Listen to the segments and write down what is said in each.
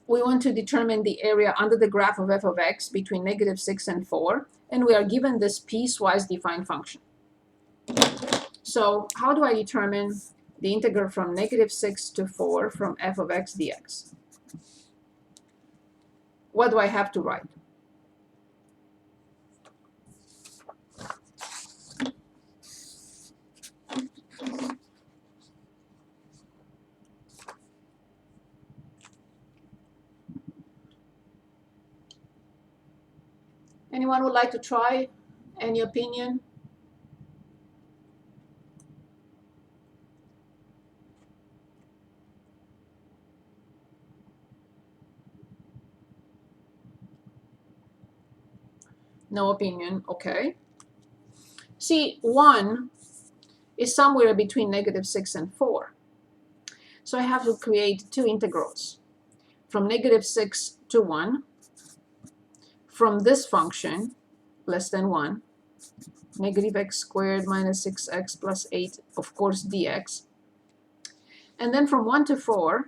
we want to determine the area under the graph of f of x between -6 and 4, and we are given this piecewise defined function. So how do I determine the integral from -6 to 4 from f of x dx? What do I have to write? Anyone would like to try? Any opinion? No opinion, okay. See, 1 is somewhere between -6 and 4. So I have to create two integrals. From -6 to 1, from this function, less than 1, -x squared minus 6x plus 8, of course, dx. And then from 1 to 4,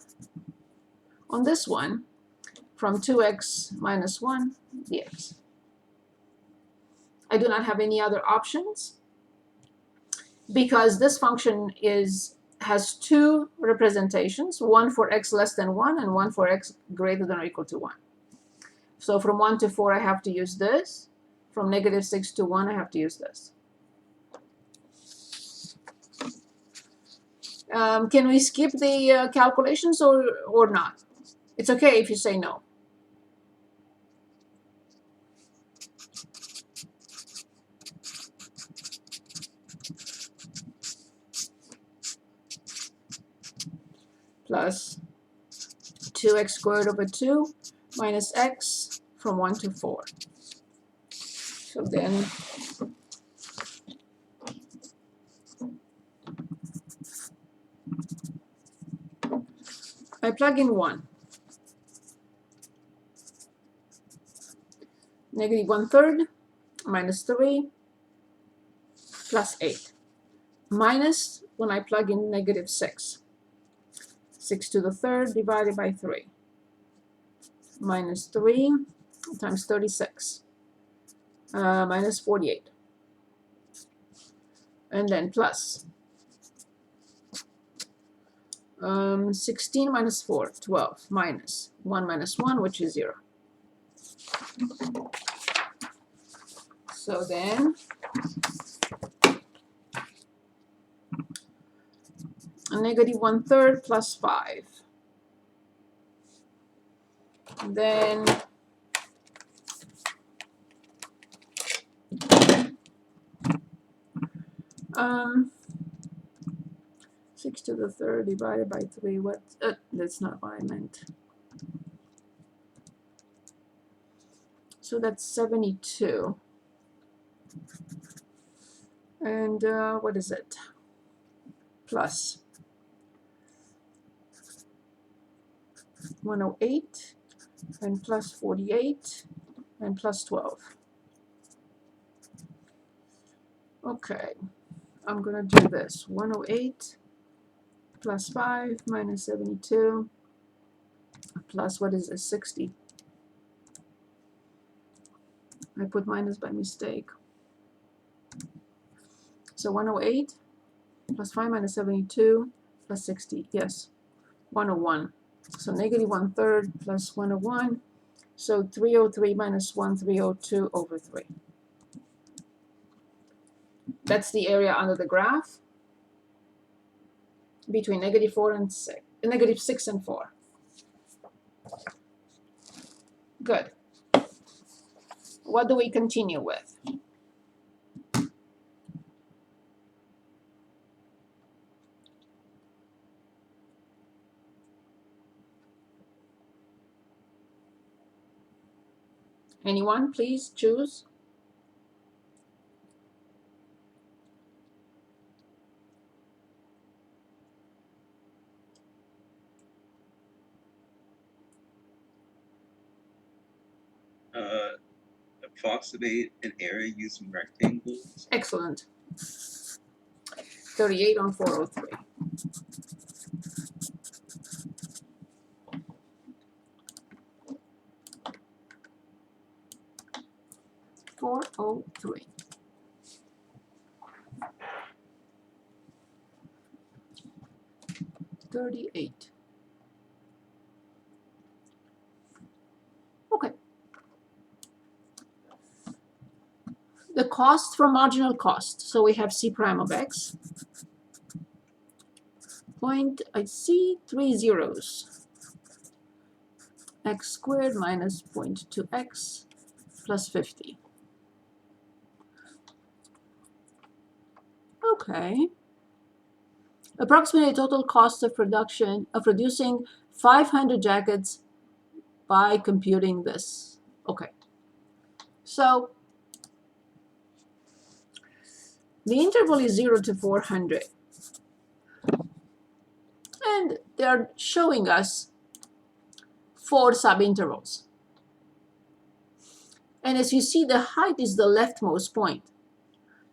on this one, from 2x minus 1 dx. I do not have any other options because this function has two representations, one for x less than 1 and one for x greater than or equal to 1. So from 1 to 4, I have to use this. From -6 to 1, I have to use this. Can we skip the calculations or not? It's okay if you say no. Plus 2x squared over 2 minus x from 1 to 4. So then I plug in 1. -1/3 minus 3 plus 8. Minus when I plug in -6. 6 to the 3rd divided by 3. Minus 3 times 36. Minus 48. And then plus 16 minus 4, 12, minus 1 minus 1, which is 0. So then a -1/3 plus 5. Then 6 to the 3rd divided by 3. What? That's not what I meant. So that's 72. And what is it? Plus 108 and plus 48 and plus 12. Okay, I'm gonna do this. 108 plus 5 minus 72 plus, what is this, 60. I put minus by mistake. So 108 plus 5 minus 72 plus 60, yes, 101. So -1/3 plus 101, so 303 minus 1, 302 over 3. That's the area under the graph between -4 and 6, -6 and 4. Good. What do we continue with? Anyone, please choose. Approximate an area using rectangles. Excellent. 38 on 403. 403. $38. Okay. The cost from marginal cost. So we have C prime of X. I see 3 zeros. X squared minus 0.2x plus 50. Okay. Approximately total cost of producing 500 jackets by computing this. Okay. So the interval is 0 to 400. And they're showing us 4 subintervals. And as you see, the height is the leftmost point.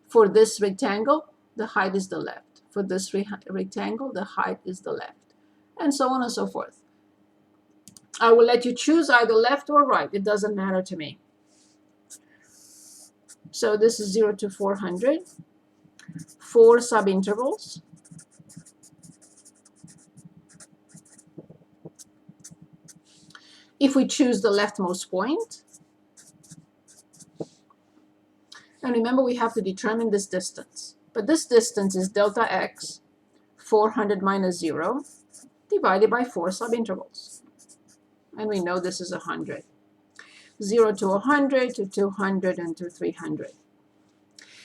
For this rectangle, the height is the left. For this rectangle, the height is the left. And so on and so forth. I will let you choose either left or right. It doesn't matter to me. So this is 0 to 400. 4 subintervals. If we choose the leftmost point, and remember we have to determine this distance. But this distance is delta x, 400 minus 0, divided by 4 subintervals. And we know this is 100. 0 to 100, to 200, and to 300.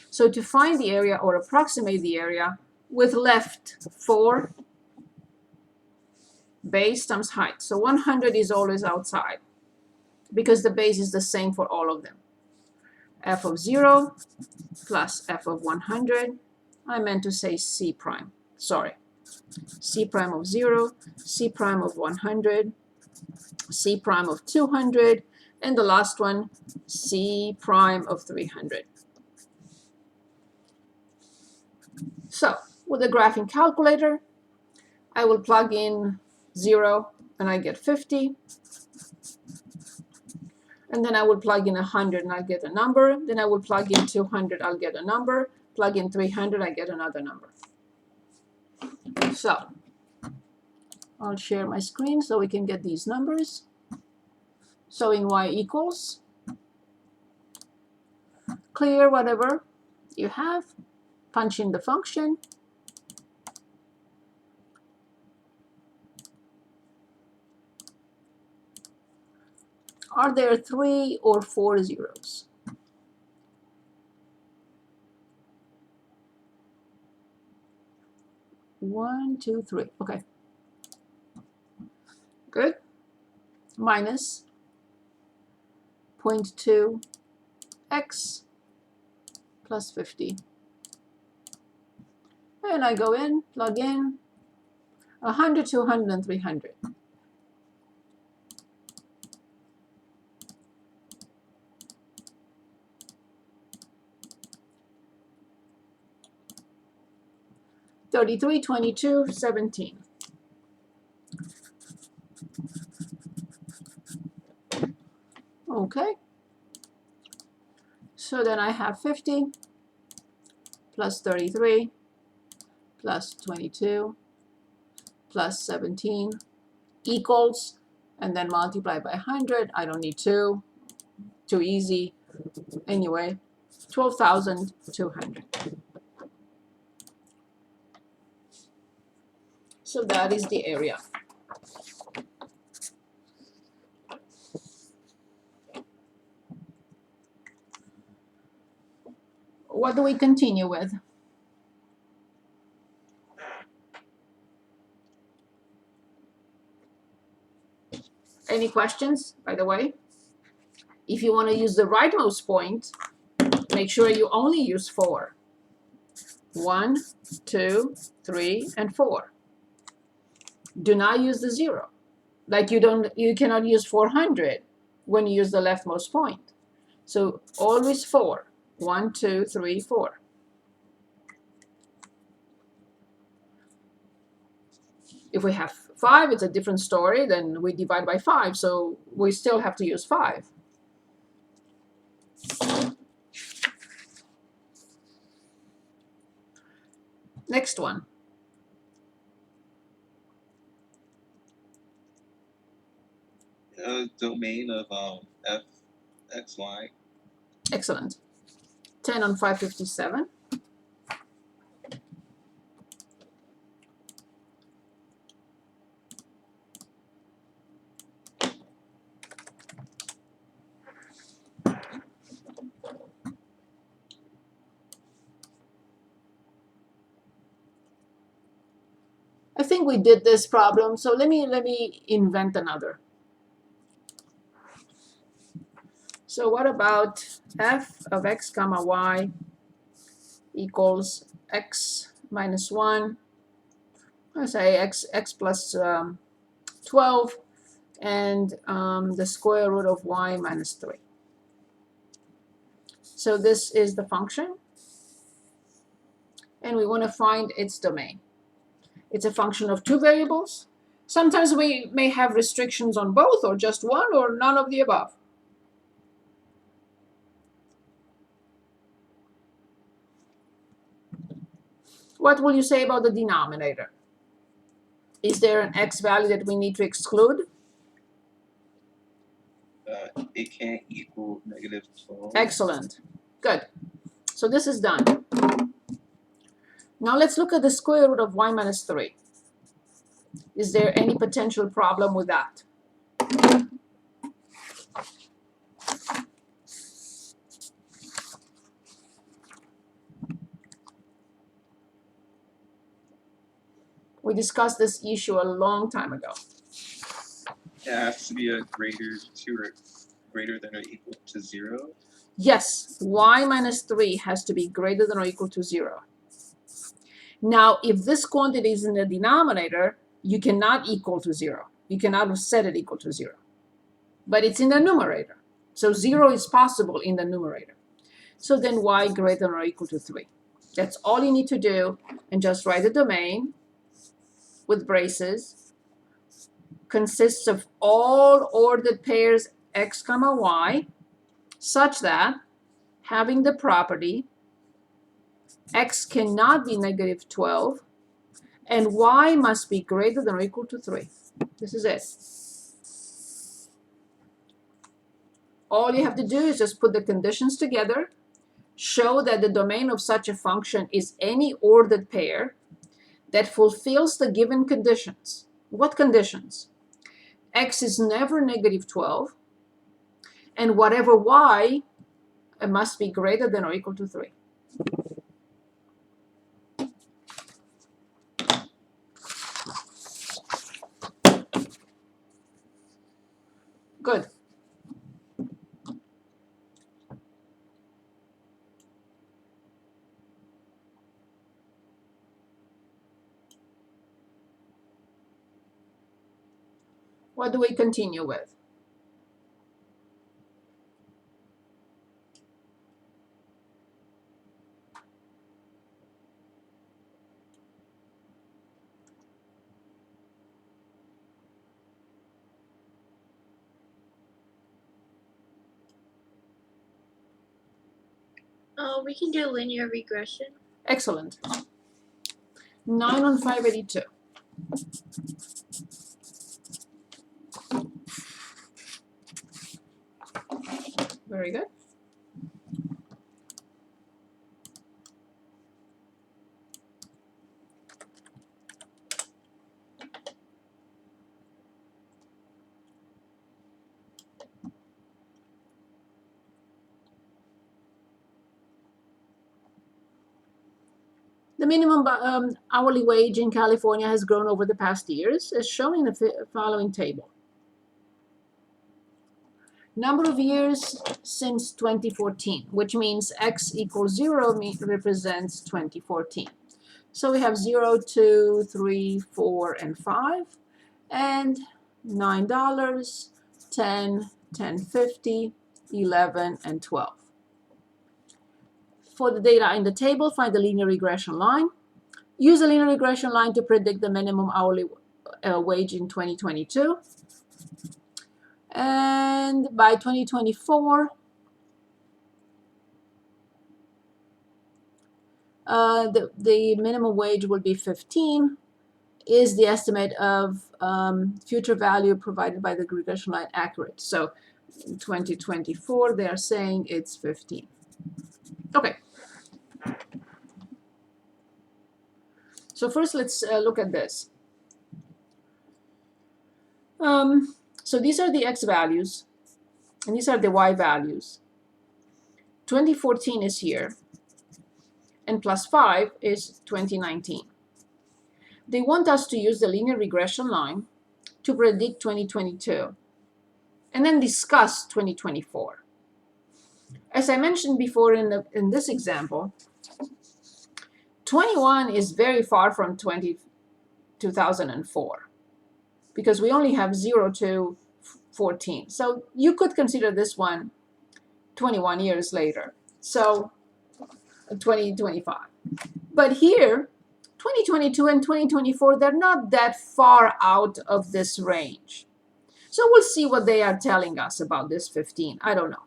So to find the area or approximate the area with left 4 base times height. So 100 is always outside because the base is the same for all of them. F of 0 plus f of 100. I meant to say C prime. Sorry. C prime of 0, C prime of 100, C prime of 200, and the last one, C prime of 300. So with the graphing calculator, I will plug in 0 and I get 50. And then I will plug in 100 and I'll get a number. Then I will plug in 200, I'll get a number. Plug in 300, I get another number. So I'll share my screen so we can get these numbers. So in y equals, clear whatever you have, punch in the function. Are there 3 or 4 zeros? One, two, three. Okay. Good. Minus 0.2 x plus 50. And I go in, plug in 100, 200, and 300. $33, $22, $17. Okay. So then I have 50 plus 33 plus 22 plus 17 equals, and then multiply by 100. I don't need 2. Too easy. Anyway, 12,200. So that is the area. What do we continue with? Any questions, by the way? If you want to use the rightmost point, make sure you only use 4. 1, 2, 3, and 4. Do not use the 0. Like you cannot use 400 when you use the leftmost point. So always 4. 1, 2, 3, 4. If we have 5, it's a different story. Then we divide by 5, so we still have to use 5. Next one. Domain of f x y. Excellent. 10 on 557. I think we did this problem, so let me invent another. So what about f of x comma y equals x minus 1, let's say x plus 12, and the square root of y minus 3. So this is the function, and we want to find its domain. It's a function of two variables. Sometimes we may have restrictions on both, or just one, or none of the above. What will you say about the denominator? Is there an x value that we need to exclude? It can't equal -12. Excellent. Good. So this is done. Now let's look at the square root of y minus 3. Is there any potential problem with that? We discussed this issue a long time ago. It has to be a greater than or equal to 0. Yes, y minus 3 has to be greater than or equal to 0. Now, if this quantity is in the denominator, you cannot equal to 0. You cannot set it equal to 0. But it's in the numerator. So 0 is possible in the numerator. So then y greater than or equal to 3. That's all you need to do, and just write the domain with braces. Consists of all ordered pairs x comma y, such that having the property x cannot be -12 and y must be greater than or equal to 3. This is it. All you have to do is just put the conditions together, show that the domain of such a function is any ordered pair that fulfills the given conditions. What conditions? X is never -12, and whatever y, it must be greater than or equal to 3. Good. What do we continue with? We can do linear regression. Excellent. 9 on 582. Very good. The minimum hourly wage in California has grown over the past years, as shown in the following table. Number of years since 2014, which means x equals 0 represents 2014. So we have 0, 2, 3, 4, and 5, and $9, 10, 10.50, 11, and 12. For the data in the table, find the linear regression line. Use the linear regression line to predict the minimum hourly wage in 2022. And by 2024, the minimum wage will be 15. Is the estimate of future value provided by the regression line accurate? So 2024, they are saying it's 15. Okay. So first, let's look at this. So these are the x values, and these are the y values. 2014 is here, and plus 5 is 2019. They want us to use the linear regression line to predict 2022, and then discuss 2024. As I mentioned before in this example, 21 is very far from 2004 because we only have 0 to 14. So you could consider this one 21 years later, so 2025. But here, 2022 and 2024, they're not that far out of this range. So we'll see what they are telling us about this 15. I don't know.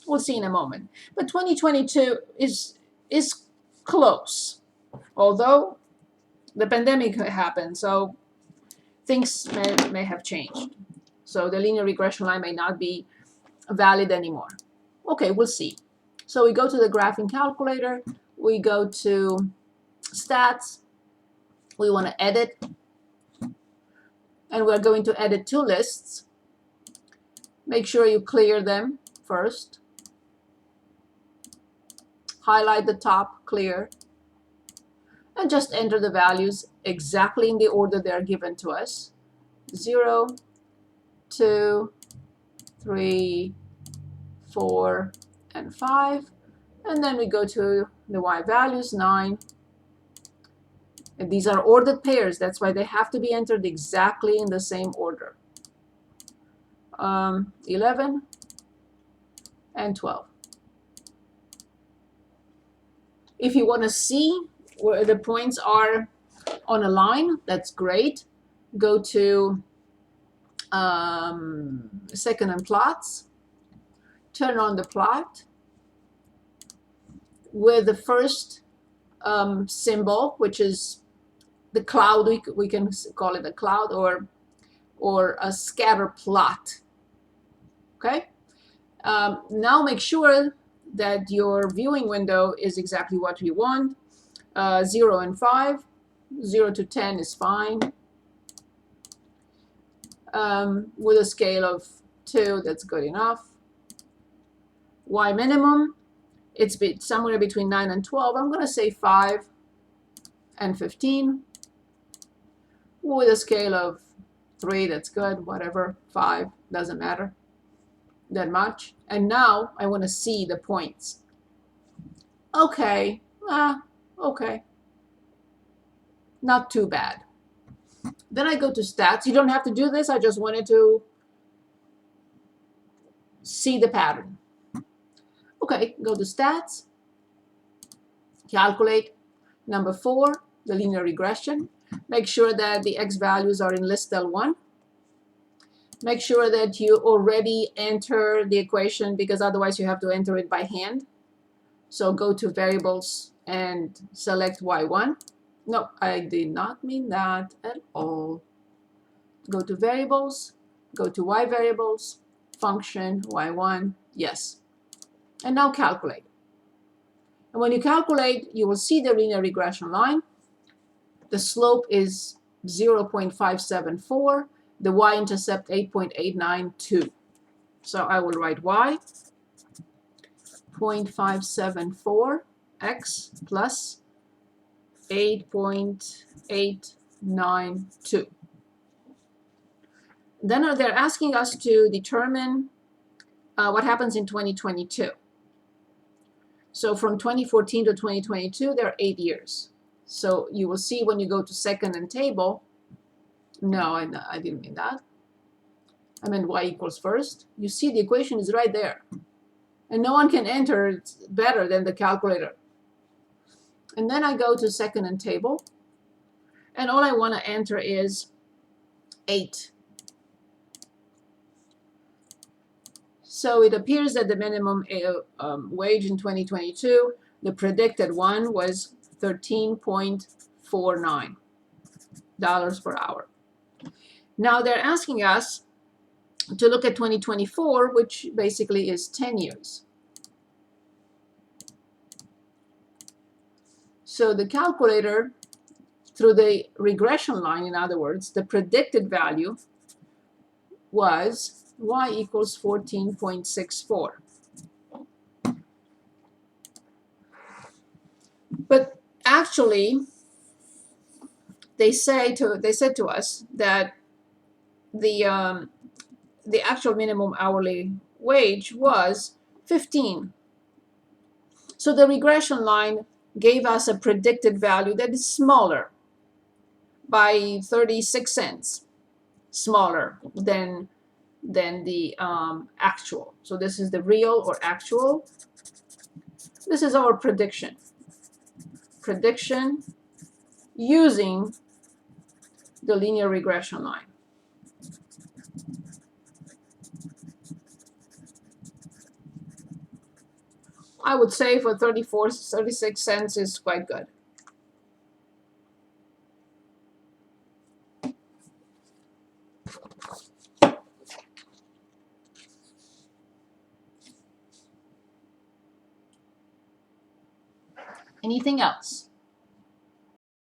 We'll see in a moment. But 2022 is close, although the pandemic happened, so things may have changed. So the linear regression line may not be valid anymore. Okay, we'll see. So we go to the graphing calculator, we go to stats, we want to edit, and we're going to edit two lists. Make sure you clear them first. Highlight the top, clear, and just enter the values exactly in the order they are given to us. 0, 2, 3, 4, and 5. And then we go to the y values, 9. And these are ordered pairs. That's why they have to be entered exactly in the same order. 11 and 12. If you want to see where the points are on a line, that's great. Go to second and plots. Turn on the plot with the first symbol, which is the cloud. We can call it a cloud or a scatter plot. Okay. Now make sure that your viewing window is exactly what we want. 0 and 5. 0 to 10 is fine. With a scale of 2, that's good enough. Y minimum, it's somewhere between 9 and 12. I'm going to say 5 and 15. With a scale of 3, that's good. Whatever, 5, doesn't matter that much. And now I want to see the points. Okay, okay. Not too bad. Then I go to stats. You don't have to do this. I just wanted to see the pattern. Okay, go to stats. Calculate. Number 4, the linear regression. Make sure that the x values are in list L1. Make sure that you already enter the equation because otherwise you have to enter it by hand. So go to variables and select y1. No, I did not mean that at all. Go to variables, go to y variables, function, y1, yes. And now calculate. And when you calculate, you will see the linear regression line. The slope is 0.574. The y-intercept 8.892. So I will write y 0.574 x plus 8.892. Then they're asking us to determine what happens in 2022. So from 2014 to 2022, there are 8 years. So you will see when you go to second and table. No, I didn't mean that. I meant y equals first. You see the equation is right there. And no one can enter it better than the calculator. And then I go to second and table. And all I want to enter is 8. So it appears that the minimum wage in 2022, the predicted one was $13.49 per hour. Now they're asking us to look at 2024, which basically is 10 years. So the calculator, through the regression line, in other words, the predicted value was y equals 14.64. But actually, they said to us that the actual minimum hourly wage was 15. So the regression line gave us a predicted value that is smaller by 36 cents, smaller than the actual. So this is the real or actual. This is our prediction. Prediction using the linear regression line. I would say for 36 cents is quite good. Anything else?